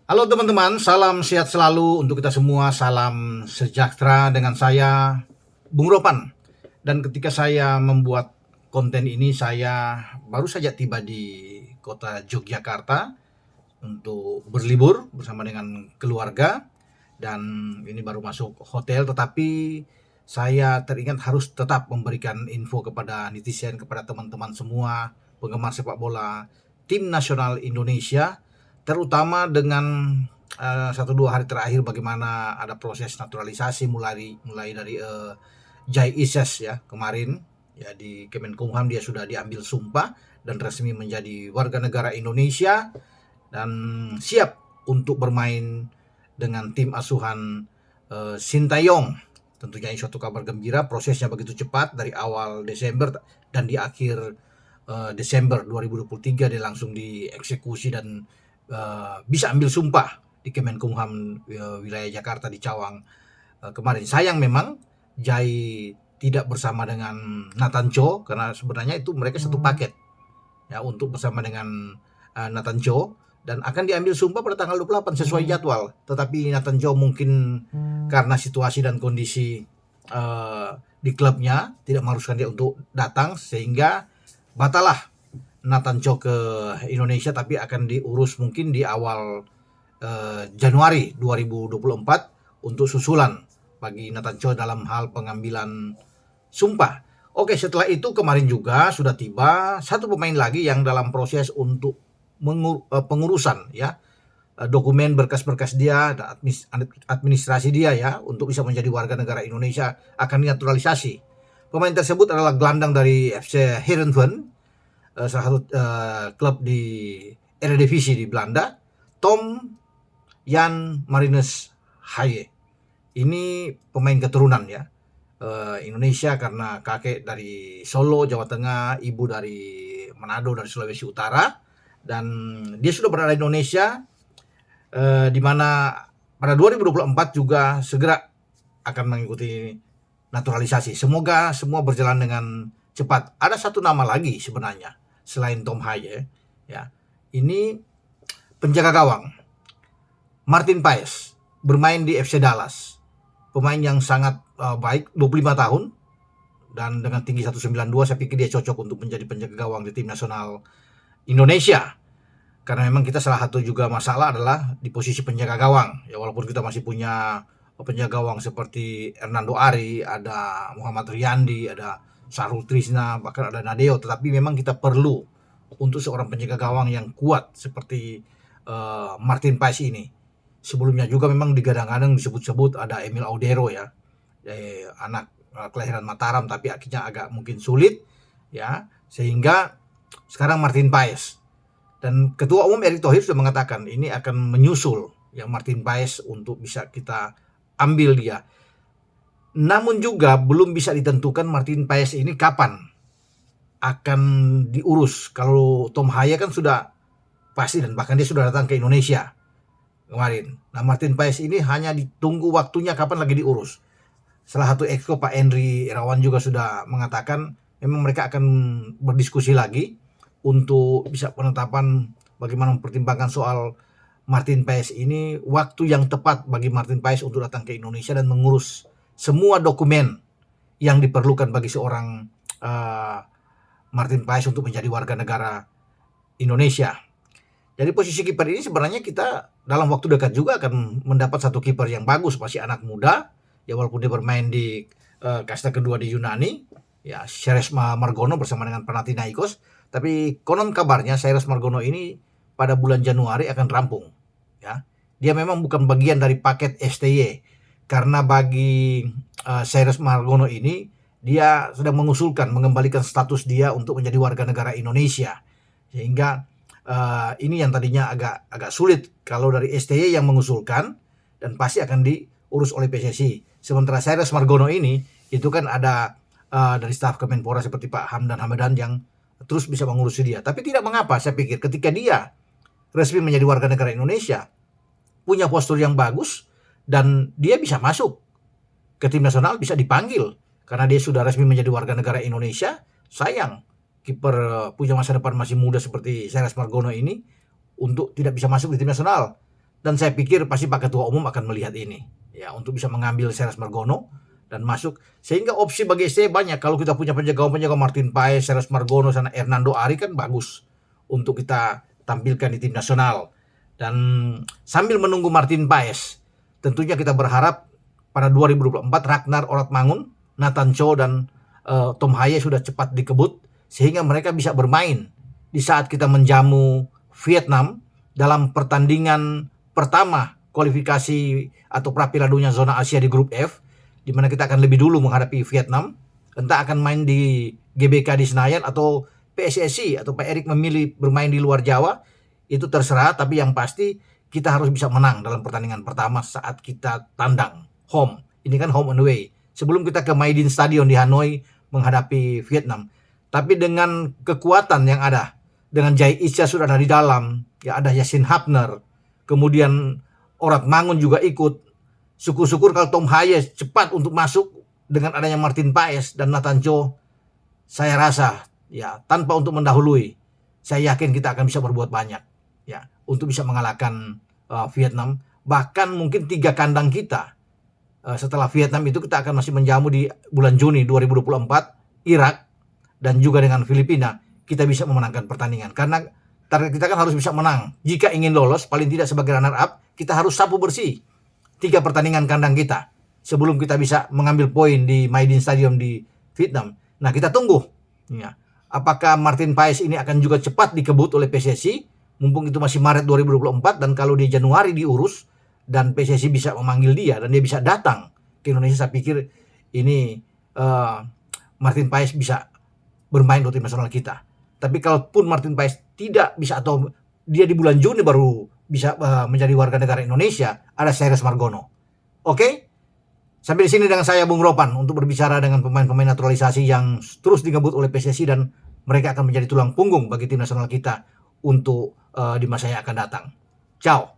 Halo teman-teman, salam sehat selalu untuk kita semua, salam sejahtera dengan saya, Bung Ropan. Dan ketika saya membuat konten ini, saya baru saja tiba di kota Yogyakarta untuk berlibur bersama dengan keluarga. Dan ini baru masuk hotel, tetapi saya teringat harus tetap memberikan info kepada netizen, kepada teman-teman semua, penggemar sepak bola tim nasional Indonesia, terutama dengan 1-2 hari terakhir bagaimana ada proses naturalisasi mulai dari Jai Ises ya kemarin ya di Kemenkumham dia sudah diambil sumpah dan resmi menjadi warga negara Indonesia dan siap untuk bermain dengan tim asuhan Sintayong. Tentunya ini suatu kabar gembira, prosesnya begitu cepat dari awal Desember dan di akhir Desember 2023 dia langsung dieksekusi dan bisa ambil sumpah di Kemenkumham wilayah Jakarta di Cawang kemarin. Sayang memang Jai tidak bersama dengan Nathan Cho karena sebenarnya itu mereka satu paket ya untuk bersama dengan Nathan Cho dan akan diambil sumpah pada tanggal 28 sesuai jadwal. Tetapi Nathan Cho mungkin karena situasi dan kondisi di klubnya tidak mengharuskan dia untuk datang sehingga batalah Nathan Cho ke Indonesia, tapi akan diurus mungkin di awal Januari 2024 untuk susulan bagi Nathan Cho dalam hal pengambilan sumpah. Oke, setelah itu kemarin juga sudah tiba satu pemain lagi yang dalam proses untuk pengurusan ya dokumen berkas-berkas dia dan administrasi dia ya untuk bisa menjadi warga negara Indonesia akan dinaturalisasi. Pemain tersebut adalah gelandang dari FC Heerenveen, salah satu klub di Eredivisie di Belanda, Tom Jan Marinus Haye. Ini pemain keturunan ya Indonesia karena kakek dari Solo, Jawa Tengah, ibu dari Manado dari Sulawesi Utara, dan dia sudah berada di Indonesia di mana pada 2024 juga segera akan mengikuti naturalisasi. Semoga semua berjalan dengan cepat. Ada satu nama lagi sebenarnya selain Tom Haye ya. Ini penjaga gawang Martin Paes bermain di FC Dallas. Pemain yang sangat baik, 25 tahun dan dengan tinggi 192 saya pikir dia cocok untuk menjadi penjaga gawang di tim nasional Indonesia. Karena memang kita salah satu juga masalah adalah di posisi penjaga gawang. Ya walaupun kita masih punya penjaga gawang seperti Hernando Ari, ada Muhammad Riyandi, ada Sarul Trisna, bahkan ada Nadeo, tetapi memang kita perlu untuk seorang penjaga gawang yang kuat seperti Martin Paes ini. Sebelumnya juga memang digadang-gadang disebut-sebut ada Emil Audero ya, anak kelahiran Mataram tapi akhirnya agak mungkin sulit ya, sehingga sekarang Martin Paes. Dan Ketua Umum Erick Thohir sudah mengatakan ini akan menyusul yang Martin Paes untuk bisa kita ambil dia. Namun juga belum bisa ditentukan Martin Paes ini kapan akan diurus. Kalau Tom Haye kan sudah pasti dan bahkan dia sudah datang ke Indonesia kemarin. Nah Martin Paes ini hanya ditunggu waktunya kapan lagi diurus. Salah satu exco Pak Henry Irawan juga sudah mengatakan memang mereka akan berdiskusi lagi untuk bisa penetapan bagaimana mempertimbangkan soal Martin Paes ini, waktu yang tepat bagi Martin Paes untuk datang ke Indonesia dan mengurus semua dokumen yang diperlukan bagi seorang Martin Paes untuk menjadi warga negara Indonesia. Jadi posisi kiper ini sebenarnya kita dalam waktu dekat juga akan mendapat satu kiper yang bagus, masih anak muda ya walaupun dia bermain di kasta kedua di Yunani ya, Ceres Margono bersama dengan Panathinaikos. Tapi konon kabarnya Cyrus Margono ini pada bulan Januari akan rampung ya. Dia memang bukan bagian dari paket STY karena bagi Cyrus Margono ini dia sedang mengusulkan mengembalikan status dia untuk menjadi warga negara Indonesia. Sehingga ini yang tadinya agak sulit kalau dari STY yang mengusulkan dan pasti akan diurus oleh PSSI. Sementara Cyrus Margono ini itu kan ada dari staf Kemenpora seperti Pak Hamdan Hamadan yang terus bisa mengurusi dia. Tapi tidak mengapa, saya pikir ketika dia resmi menjadi warga negara Indonesia, punya postur yang bagus, dan dia bisa masuk ke tim nasional, bisa dipanggil. Karena dia sudah resmi menjadi warga negara Indonesia, sayang kiper punya masa depan masih muda seperti Cyrus Margono ini untuk tidak bisa masuk di tim nasional. Dan saya pikir pasti Pak Ketua Umum akan melihat ini, ya, untuk bisa mengambil Ceres Margono dan masuk. Sehingga opsi bagi saya banyak. Kalau kita punya penjaga Martin Paes, Ceres Margono, sana Hernando Ari kan bagus untuk kita tampilkan di tim nasional. Dan sambil menunggu Martin Paes, tentunya kita berharap pada 2024 Ragnar Oratmangun, Nathan Cho, dan Tom Haye sudah cepat dikebut sehingga mereka bisa bermain di saat kita menjamu Vietnam dalam pertandingan pertama kualifikasi atau pra-Piala Dunia zona Asia di grup F, di mana kita akan lebih dulu menghadapi Vietnam. Entah akan main di GBK di Senayan atau PSSI atau Pak Erik memilih bermain di luar Jawa, itu terserah, tapi yang pasti kita harus bisa menang dalam pertandingan pertama saat kita tandang home. Ini kan home and away. Sebelum kita ke Maidin Stadion di Hanoi menghadapi Vietnam. Tapi dengan kekuatan yang ada, dengan Jai Isya sudah ada di dalam, ya ada Yasin Hapner, kemudian Oratmangun juga ikut. Syukur-syukur kalau Tom Haye cepat untuk masuk dengan adanya Martin Paes dan Nathan Cho. Saya rasa ya tanpa untuk mendahului, saya yakin kita akan bisa berbuat banyak ya untuk bisa mengalahkan Vietnam. Bahkan mungkin 3 kandang kita setelah Vietnam itu kita akan masih menjamu di bulan Juni 2024 Irak dan juga dengan Filipina. Kita bisa memenangkan pertandingan karena target kita kan harus bisa menang. Jika ingin lolos paling tidak sebagai runner up, kita harus sapu bersih 3 pertandingan kandang kita sebelum kita bisa mengambil poin di Maidin Stadium di Vietnam. Nah, kita tunggu ya, apakah Martin Paes ini akan juga cepat dikebut oleh PSSI, mumpung itu masih Maret 2024, dan kalau di Januari diurus dan PSSI bisa memanggil dia dan dia bisa datang ke Indonesia, saya pikir ini Martin Paes bisa bermain untuk tim nasional kita. Tapi kalaupun Martin Paes tidak bisa atau dia di bulan Juni baru bisa menjadi warga negara Indonesia, ada Ceres Margono. Oke? Sampai di sini dengan saya Bung Ropan untuk berbicara dengan pemain-pemain naturalisasi yang terus digebut oleh PSSI dan mereka akan menjadi tulang punggung bagi tim nasional kita untuk di masa yang akan datang. Ciao.